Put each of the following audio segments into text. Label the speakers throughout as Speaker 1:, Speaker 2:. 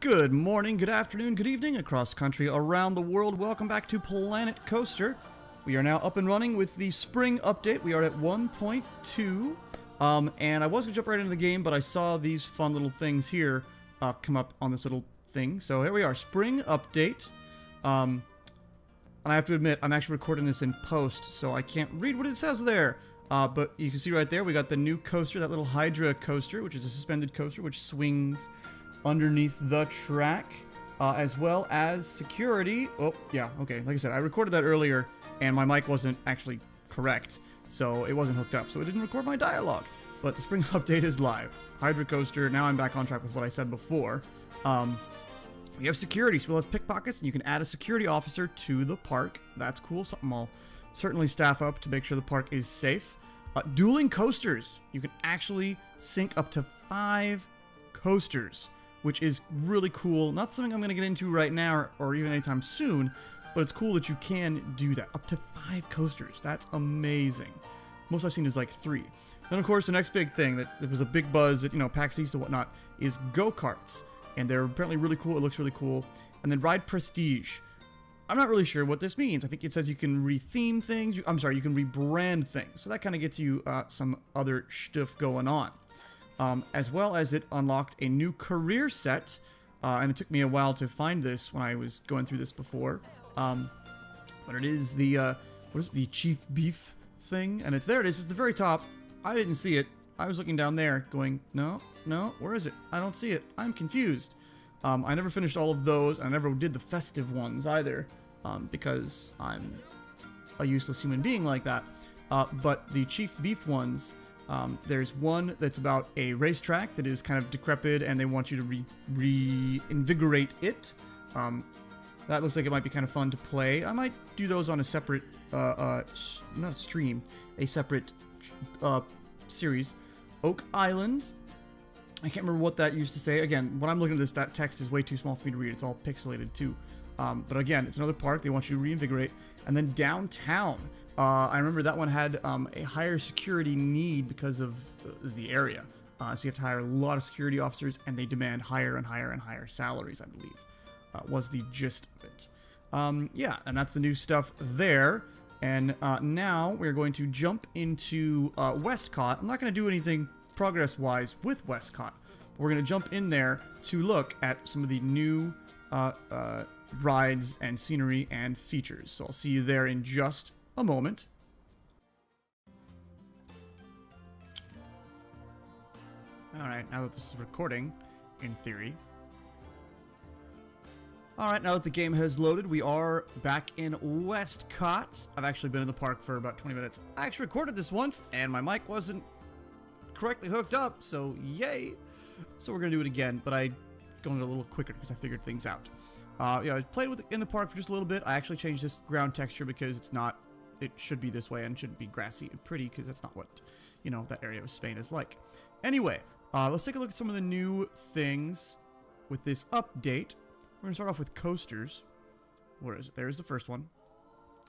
Speaker 1: Good morning, good afternoon, good evening, across country, around the world. Welcome back to Planet Coaster. We are now up and running with the spring update. We are at 1.2. And I was going to jump right into the game, but I saw these fun little things here come up on this little thing. So here we are, spring update. And I have to admit, I'm actually recording this in post, so I can't read what it says there. But you can see right there, we got the new coaster, that little Hydra coaster, which is a suspended coaster, which swings underneath the track, as well as security. Oh, yeah, okay. Like I said, I recorded that earlier, and my mic wasn't actually correct, so it wasn't hooked up, so it didn't record my dialogue. But the spring update is live. Hydra coaster, now I'm back on track with what I said before. We have security, so we'll have pickpockets, and you can add a security officer to the park. That's cool, something I'll certainly staff up to make sure the park is safe. Dueling coasters. You can actually sync up to 5 coasters, which is really cool. Not something I'm going to get into right now or even anytime soon, but it's cool that you can do that. Up to 5 coasters. That's amazing. Most I've seen is like 3. Then, of course, the next big thing that there was a big buzz at, PAX East and whatnot is go-karts. And they're apparently really cool. It looks really cool. And then Ride Prestige. I'm not really sure what this means. I think it says you can retheme things. You can rebrand things. So that kind of gets you some other stuff going on. As well as it unlocked a new career set, and it took me a while to find this when I was going through this before, but it is the, what is it, the Chief Beef thing, and there it is, at the very top. I didn't see it. I was looking down there going, no, where is it? I don't see it. I'm confused. I never finished all of those. I never did the festive ones either, because I'm a useless human being like that, but the Chief Beef ones, there's one that's about a racetrack that is kind of decrepit and they want you to reinvigorate it. That looks like it might be kind of fun to play. I might do those on a separate, not a stream, a separate series. Oak Island. I can't remember what that used to say. Again, when I'm looking at this, that text is way too small for me to read. It's all pixelated too. But again, it's another park. They want you to reinvigorate. And then Downtown. I remember that one had a higher security need because of the area. So you have to hire a lot of security officers, and they demand higher and higher and higher salaries, I believe, was the gist of it. Yeah, and that's the new stuff there. And now we're going to jump into WestCOT. I'm not going to do anything progress-wise with WestCOT, but we're going to jump in there to look at some of the new rides and scenery and features. So I'll see you there in just a moment. Alright, now that this is recording, in theory. Alright, now that the game has loaded, we are back in WestCOT. I've actually been in the park for about 20 minutes. I actually recorded this once, and my mic wasn't correctly hooked up, so yay! So we're going to do it again, but I going a little quicker because I figured things out. Yeah, I played with it in the park for just a little bit. I actually changed this ground texture because it's not, it should be this way and shouldn't be grassy and pretty because that's not what, that area of Spain is like. Anyway, let's take a look at some of the new things with this update. We're going to start off with coasters. Where is it? There's the first one.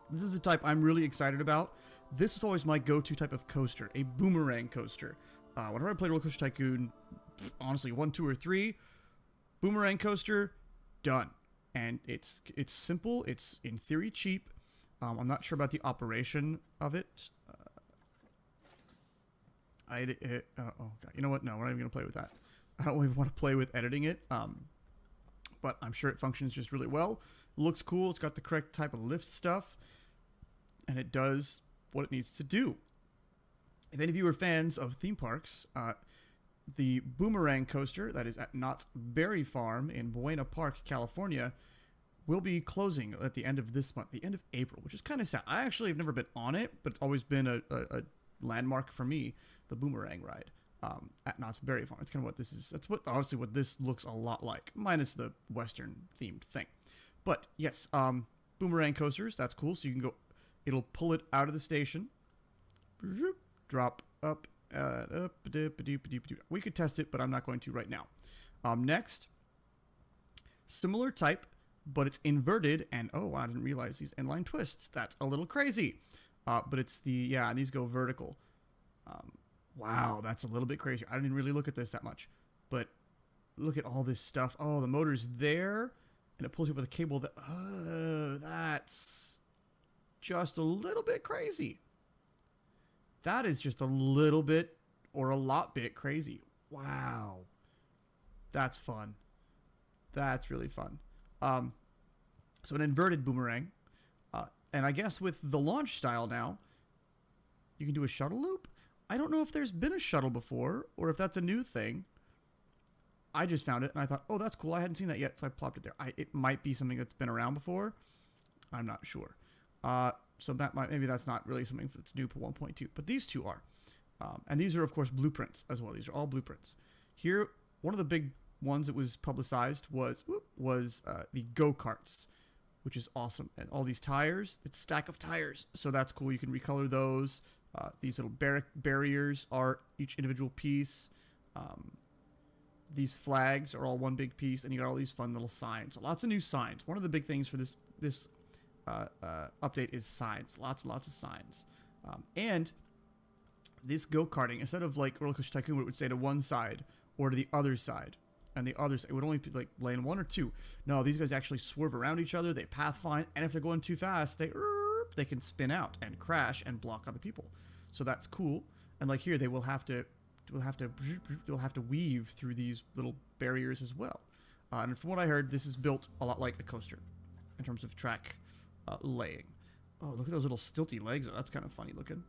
Speaker 1: This is the type I'm really excited about. This was always my go-to type of coaster, a boomerang coaster. Whenever I played Roller Coaster Tycoon, honestly, 1, 2, or 3, boomerang coaster, done. And it's simple. It's in theory cheap. I'm not sure about the operation of it. Oh god, you know what? No, we're not even gonna play with that. I don't even want to play with editing it. But I'm sure it functions just really well. Looks cool. It's got the correct type of lift stuff, and it does what it needs to do. If any of you are fans of theme parks, the Boomerang coaster that is at Knott's Berry Farm in Buena Park, California, will be closing at the end of this month, the end of April, which is kind of sad. I actually have never been on it, but it's always been a landmark for me, the Boomerang ride at Knott's Berry Farm. It's kind of what this is. That's what obviously what this looks a lot like, minus the Western themed thing. But yes, Boomerang coasters, that's cool. So you can go, it'll pull it out of the station, drop up. We could test it, but I'm not going to right now. Next, similar type, but it's inverted, and oh, I didn't realize these inline twists. That's a little crazy. But it's these go vertical. Wow, that's a little bit crazy. I didn't really look at this that much, but look at all this stuff. Oh, the motor's there, and it pulls you with a cable that... Oh, that's just a little bit crazy. That is just a little bit or a lot bit crazy. Wow. That's fun. That's really fun. So an inverted boomerang. And I guess with the launch style now, you can do a shuttle loop. I don't know if there's been a shuttle before or if that's a new thing. I just found it and I thought, oh, that's cool. I hadn't seen that yet, so I plopped it there. It might be something that's been around before. I'm not sure. So that maybe that's not really something that's new for 1.2, but these two are. And these are, of course, blueprints as well. These are all blueprints. Here, one of the big ones that was publicized was the go-karts, which is awesome. And all these tires, it's a stack of tires, so that's cool. You can recolor those. These little barriers are each individual piece. These flags are all one big piece, and you got all these fun little signs. So lots of new signs. One of the big things for this update is signs. Lots and lots of signs. And this go-karting, instead of like Roller Coaster Tycoon, where it would say to one side or to the other side, and the others, it would only be like lane 1 or 2. No, these guys actually swerve around each other. They path find, and if they're going too fast, they can spin out and crash and block other people. So that's cool. And like here, they will have to weave through these little barriers as well. And from what I heard, this is built a lot like a coaster in terms of track laying. Oh, look at those little stilty legs. Oh, that's kind of funny looking.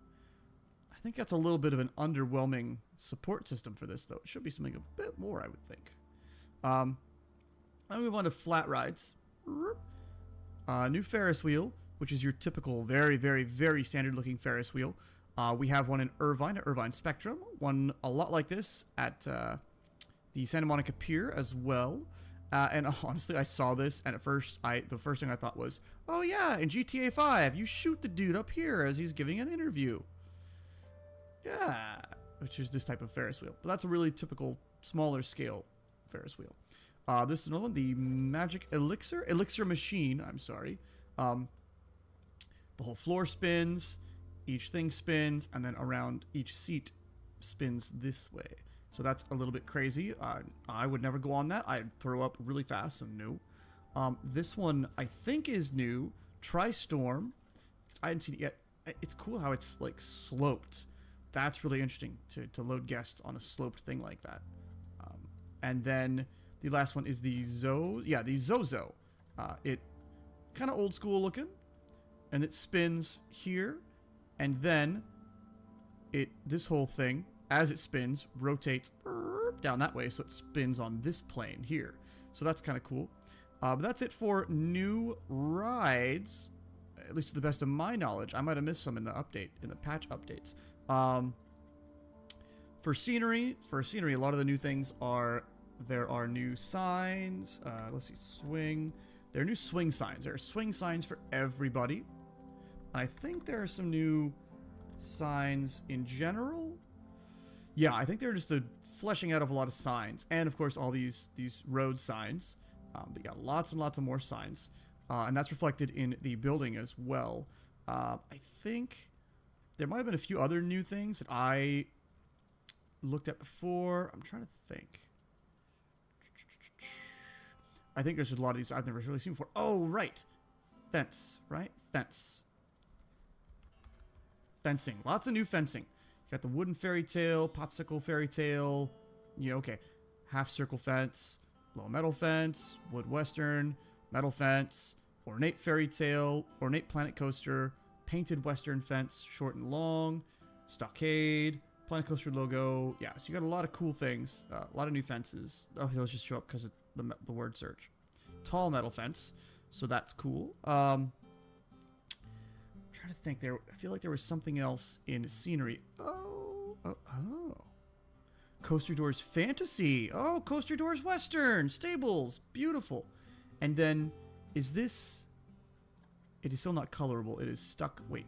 Speaker 1: I think that's a little bit of an underwhelming support system for this, though. It should be something a bit more, I would think. I'll move on to flat rides. New Ferris wheel, which is your typical, very, very, very standard looking Ferris wheel. We have one in Irvine, at Irvine Spectrum. One a lot like this at the Santa Monica Pier as well. And honestly, I saw this, and at first, the first thing I thought was, oh yeah, in GTA 5, you shoot the dude up here as he's giving an interview. Yeah, which is this type of Ferris wheel. But that's a really typical, smaller scale Ferris wheel. This is another one, the Magic Elixir Machine, I'm sorry. The whole floor spins, each thing spins, and then around each seat spins this way. So that's a little bit crazy. I would never go on that. I'd throw up really fast, so no. This one I think is new. Tri-Storm. I hadn't seen it yet. It's cool how it's like sloped. That's really interesting to load guests on a sloped thing like that. And then the last one is the Zozo. It kind of old school looking, and it spins here, and then this whole thing, as it spins, rotates down that way, so it spins on this plane here. So that's kind of cool. But that's it for new rides, at least to the best of my knowledge. I might have missed some in the patch updates. For scenery, a lot of the new things are, there are new signs. Let's see, swing. There are new swing signs. There are swing signs for everybody. I think there are some new signs in general. Yeah, I think they're just a fleshing out of a lot of signs. And, of course, all these road signs. But yeah, lots and lots of more signs. And that's reflected in the building as well. I think there might have been a few other new things that I looked at before. I'm trying to think. I think there's just a lot of these I've never really seen before. Oh, right. Fence, right? Fence. Fencing. Lots of new fencing. You got the wooden fairy tale, popsicle fairy tale. Yeah, okay. Half circle fence, low metal fence, wood western, metal fence, ornate fairy tale, ornate planet coaster, painted western fence, short and long, stockade, planet coaster logo. Yeah, so you got a lot of cool things, a lot of new fences. Oh, those just show up because of the word search. Tall metal fence, so that's cool. I'm trying to think. I feel like there was something else in scenery. Oh. Coaster Doors Fantasy. Oh, Coaster Doors Western. Stables. Beautiful. And then, is this... It is still not colorable. It is stuck... Wait.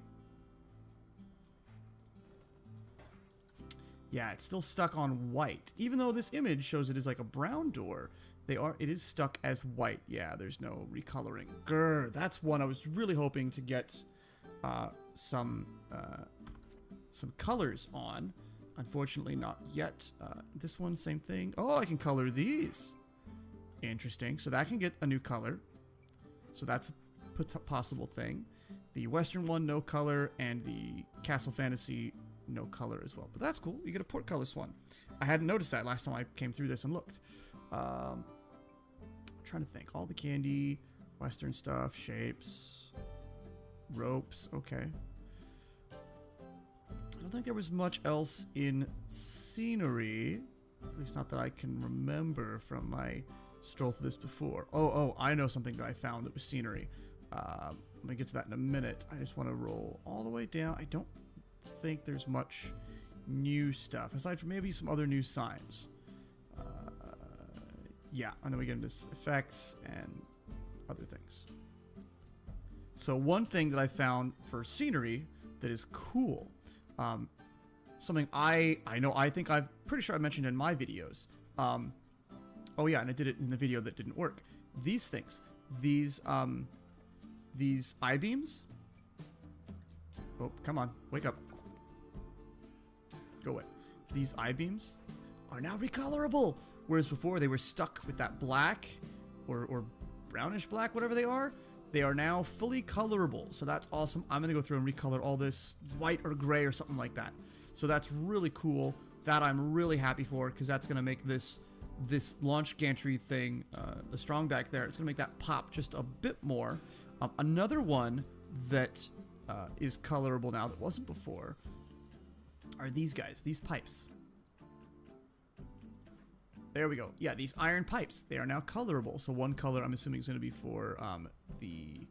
Speaker 1: Yeah, it's still stuck on white. Even though this image shows it as like a brown door, it is stuck as white. Yeah, there's no recoloring. Grr, that's one I was really hoping to get some colors on. Unfortunately, not yet. This one, same thing. Oh, I can color these. Interesting. So that can get a new color. So that's a possible thing. The Western one, no color, and the Castle Fantasy, no color as well. But that's cool. You get a portcullis one. I hadn't noticed that last time I came through this and looked. I'm trying to think. All the candy, Western stuff, shapes, ropes. Okay. I don't think there was much else in scenery. At least not that I can remember from my stroll through this before. Oh, I know something that I found that was scenery. I'm going to get to that in a minute. I just want to roll all the way down. I don't think there's much new stuff, aside from maybe some other new signs. Yeah, and then we get into effects and other things. So one thing that I found for scenery that is cool, something I think I'm pretty sure I mentioned in my videos. Oh yeah, and I did it in the video that didn't work. These things, these I-beams. Oh, come on, wake up. Go away. These I-beams are now recolorable, whereas before they were stuck with that black or brownish black, whatever they are. They are now fully colorable, so that's awesome. I'm gonna go through and recolor all this white or gray or something like that. So that's really cool. That I'm really happy for, because that's gonna make this launch gantry thing, the strong back there, it's gonna make that pop just a bit more. Another one that is colorable now that wasn't before are these guys, these pipes. There we go. Yeah, these iron pipes, they are now colorable. So one color I'm assuming is going to be for the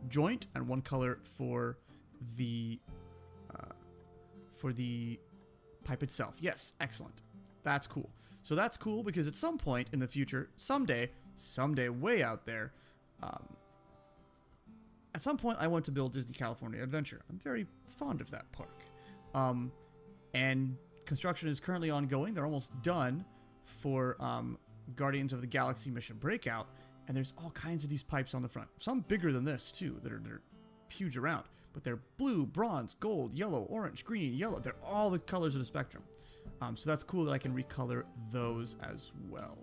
Speaker 1: joint, and one color for the pipe itself. Yes, excellent. That's cool. So that's cool because at some point in the future, someday way out there, at some point I want to build Disney California Adventure. I'm very fond of that park. And construction is currently ongoing. They're almost done for Guardians of the Galaxy Mission Breakout, and there's all kinds of these pipes on the front. Some bigger than this too, that are huge around, but they're blue, bronze, gold, yellow, orange, green, yellow. They're all the colors of the spectrum. So that's cool that I can recolor those as well.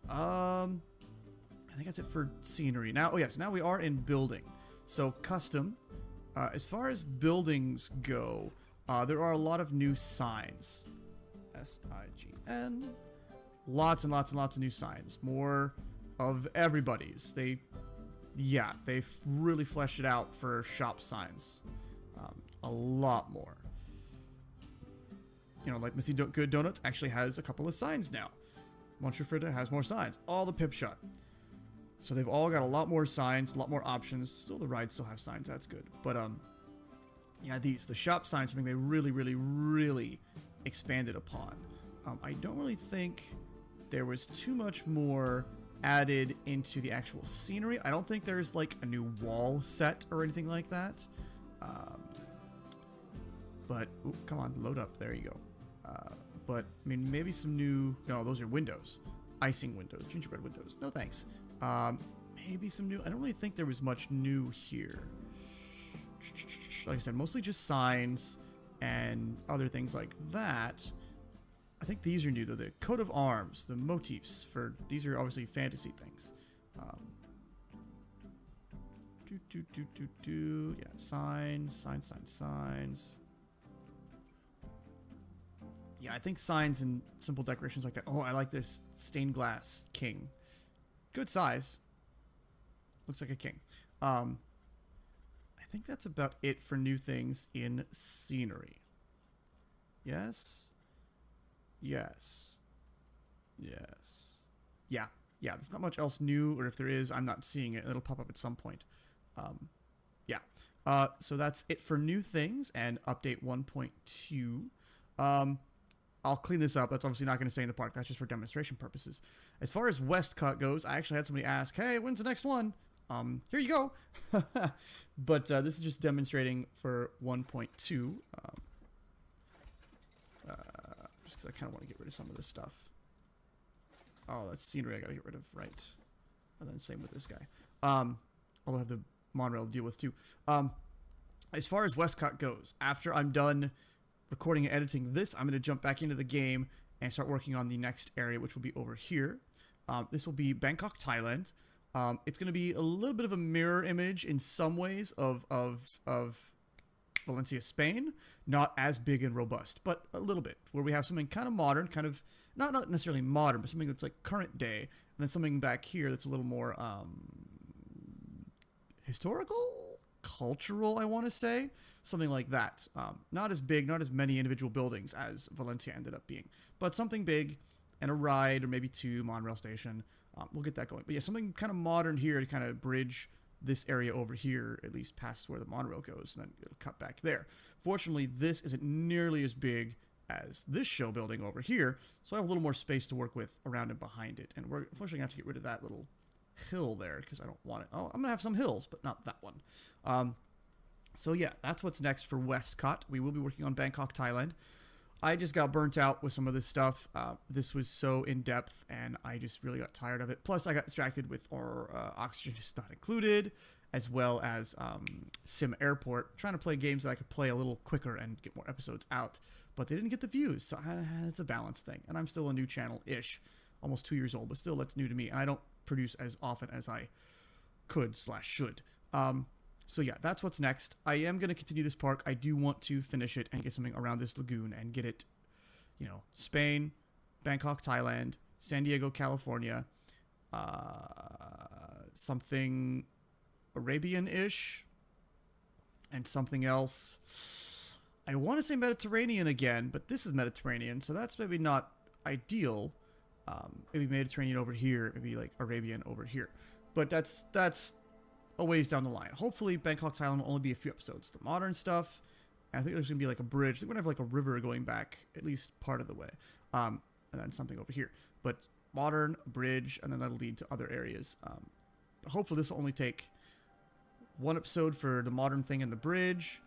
Speaker 1: I think that's it for scenery. Now, oh yes, now we are in building. So custom, as far as buildings go, there are a lot of new signs. S-I-G-N. Lots and lots and lots of new signs. More of everybody's. They've really fleshed it out for shop signs. A lot more. You know, like Missy Good Donuts actually has a couple of signs now. Muncher Fritta has more signs. All the Pip Shot. So they've all got a lot more signs, a lot more options. Still, the rides still have signs. That's good. But, yeah, the shop signs, something they really, really, really expanded upon. I don't really think there was too much more added into the actual scenery. I don't think there's like a new wall set or anything like that. But, come on, load up. There you go. But, I mean, maybe some new... No, those are windows. Icing windows. Gingerbread windows. No, thanks. Maybe some new... I don't really think there was much new here. Like I said, mostly just signs and other things like that. I think these are new, though. The coat of arms, the motifs for... These are obviously fantasy things. Yeah, signs. Yeah, I think signs and simple decorations like that. Oh, I like this stained glass king. Good size. Looks like a king. I think that's about it for new things in scenery. Yes. Yeah. There's not much else new, or if there is, I'm not seeing it. It'll pop up at some point. Yeah. So that's it for new things and update 1.2. I'll clean this up. That's obviously not going to stay in the park. That's just for demonstration purposes. As far as WestCOT goes, I actually had somebody ask, hey, when's the next one? Here you go. But this is just demonstrating for 1.2. Just because I kind of want to get rid of some of this stuff. Oh, that's scenery I got to get rid of, right? And then same with this guy. Although I have the monorail to deal with too. as far as WestCOT goes, after I'm done recording and editing this, I'm going to jump back into the game and start working on the next area, which will be over here. This will be Bangkok, Thailand. It's going to be a little bit of a mirror image in some ways of Valencia, Spain. Not as big and robust, but a little bit, where we have something kind of modern, kind of, not necessarily modern, but something that's like current day, and then something back here that's a little more historical, cultural, I want to say. Something like that. Not as big, not as many individual buildings as Valencia ended up being, but something big, and a ride, or maybe two, monorail station. We'll get that going. But yeah, something kind of modern here to kind of bridge this area over here, at least past where the monorail goes, and then it'll cut back there. Fortunately, this isn't nearly as big as this show building over here, so I have a little more space to work with around and behind it. And we're unfortunately going to have to get rid of that little hill there, because I don't want it. Oh, I'm going to have some hills, but not that one. So yeah, that's what's next for WestCOT. We will be working on Bangkok, Thailand. I just got burnt out with some of this stuff. This was so in-depth, and I just really got tired of it. Plus, I got distracted with Oxygen is Not Included, as well as Sim Airport, trying to play games that I could play a little quicker and get more episodes out. But they didn't get the views, so it's a balance thing. And I'm still a new channel-ish, almost 2 years old, but still that's new to me. And I don't produce as often as I could/should. So yeah, that's what's next. I am going to continue this park. I do want to finish it and get something around this lagoon and get it, you know, Spain, Bangkok, Thailand, San Diego, California, something Arabian-ish, and something else. I want to say Mediterranean again, but this is Mediterranean, so that's maybe not ideal. Maybe Mediterranean over here, maybe like Arabian over here. But that's a ways down the line. Hopefully, Bangkok, Thailand will only be a few episodes. The modern stuff, and I think there's going to be like a bridge. I think we're going to have like a river going back at least part of the way. And then something over here. But modern, a bridge, and then that'll lead to other areas. But hopefully this will only take one episode for the modern thing and the bridge,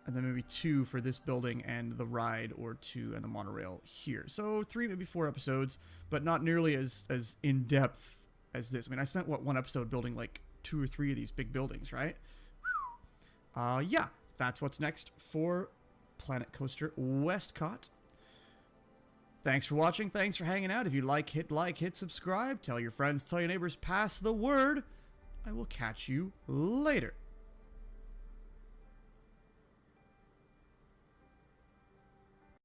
Speaker 1: and then maybe 2 for this building and the ride, or 2 and the monorail here. So 3, maybe 4 episodes, but not nearly as in-depth as this. I mean, I spent, what, 1 episode building like 2 or 3 of these big buildings, right? Yeah, that's what's next for Planet Coaster WestCOT. Thanks for watching. Thanks for hanging out. If you like, hit subscribe. Tell your friends, tell your neighbors, pass the word. I will catch you later.